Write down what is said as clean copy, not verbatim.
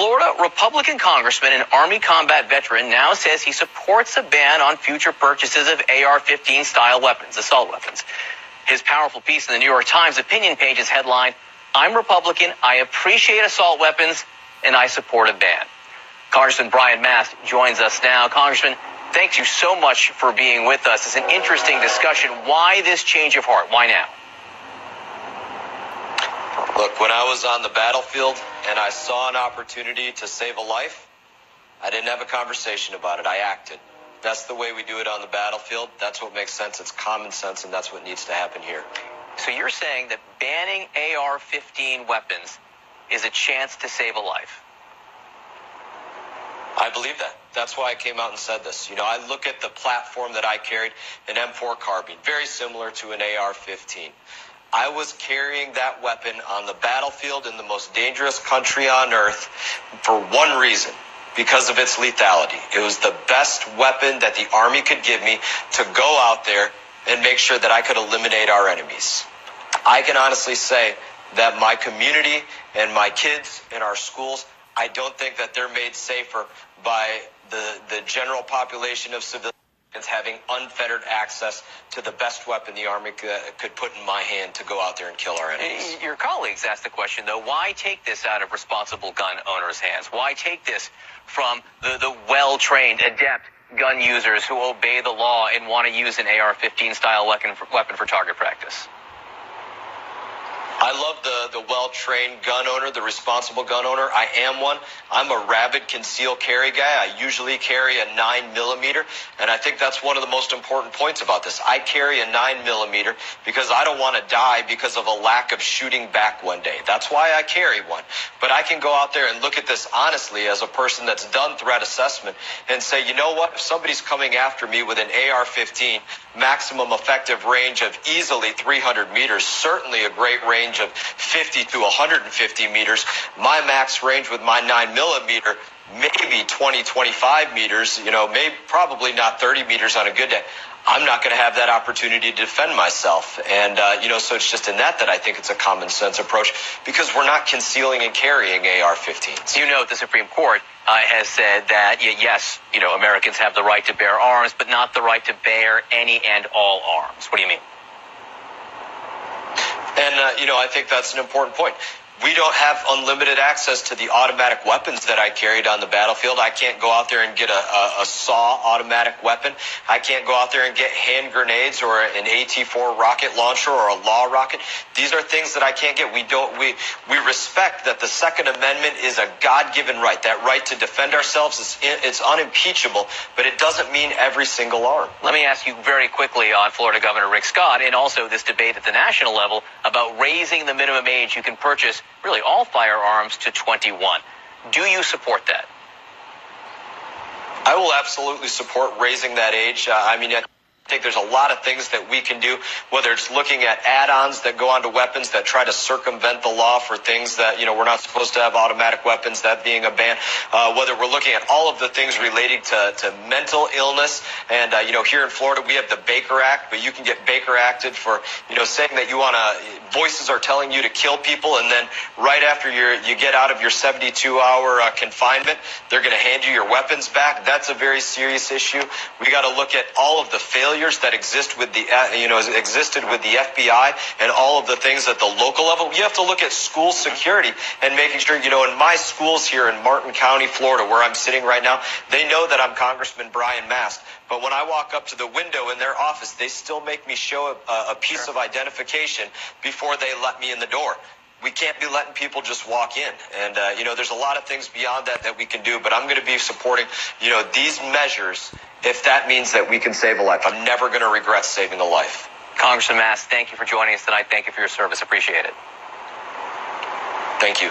Florida Republican congressman and Army combat veteran now says he supports a ban on future purchases of AR-15 style weapons, assault weapons. His powerful piece in the New York Times opinion page is headlined, "I'm Republican, I appreciate assault weapons, and I support a ban." Congressman Brian Mast joins us now. Congressman, thank you so much for being with us. It's an interesting discussion. Why this change of heart? Why now? Look, when I was on the battlefield and I saw an opportunity to save a life, I didn't have a conversation about it. I acted. That's the way we do it on the battlefield. That's what makes sense. It's common sense, and that's what needs to happen here. So you're saying that banning AR-15 weapons is a chance to save a life? I believe that. That's why I came out and said this. You know, I look at the platform that I carried, an M4 carbine, very similar to an AR-15. I was carrying that weapon on the battlefield in the most dangerous country on earth for one reason, because of its lethality. It was the best weapon that the Army could give me to go out there and make sure that I could eliminate our enemies. I can honestly say that my community and my kids in our schools, I don't think that they're made safer by the general population of civilians having unfettered access to the best weapon the Army could put in my hand to go out there and kill our enemies. Your colleagues asked the question, though, why take this out of responsible gun owners' hands? Why take this from the well-trained, adept gun users who obey the law and want to use an AR-15 style weapon for target practice? I love the well-trained gun owner, the responsible gun owner. I am one. I'm a rabid concealed carry guy. I usually carry a 9mm, and I think that's one of the most important points about this. I carry a 9mm because I don't want to die because of a lack of shooting back one day. That's why I carry one. But I can go out there and look at this honestly as a person that's done threat assessment and say, you know what, if somebody's coming after me with an AR-15, maximum effective range of easily 300 meters, certainly a great range of 50 to 150 meters. My max range with my 9mm, maybe 20, 25 meters, probably not 30 meters on a good day. I'm not going to have that opportunity to defend myself. And, so it's just in that I think it's a common sense approach because we're not concealing and carrying AR-15s. You know, the Supreme Court has said that, yes, Americans have the right to bear arms, but not the right to bear any and all arms. What do you mean? And, I think that's an important point. We don't have unlimited access to the automatic weapons that I carried on the battlefield. I can't go out there and get a SAW automatic weapon. I can't go out there and get hand grenades or an AT-4 rocket launcher or a law rocket. These are things that I can't get. We respect that the Second Amendment is a God-given right. That right to defend ourselves, it's unimpeachable, but it doesn't mean every single arm. Let me ask you very quickly on Florida Governor Rick Scott and also this debate at the national level about raising the minimum age you can purchase really all firearms to 21. Do you support that? I will absolutely support raising that age. I think there's a lot of things that we can do, whether it's looking at add-ons that go onto weapons that try to circumvent the law for things that, we're not supposed to have automatic weapons, that being a ban, whether we're looking at all of the things relating to mental illness. And, here in Florida, we have the Baker Act, but you can get Baker Acted for, saying that you want to, voices are telling you to kill people. And then right after you get out of your 72-hour confinement, they're going to hand you your weapons back. That's a very serious issue. We got to look at all of the failures that exist with existed with the FBI and all of the things at the local level. You have to look at school security and making sure, in my schools here in Martin County, Florida, where I'm sitting right now, they know that I'm Congressman Brian Mast. But when I walk up to the window in their office, they still make me show a piece of identification before they let me in the door. We can't be letting people just walk in. And, there's a lot of things beyond that we can do. But I'm going to be supporting, these measures if that means that we can save a life. I'm never going to regret saving a life. Congressman Mast, thank you for joining us tonight. Thank you for your service. Appreciate it. Thank you.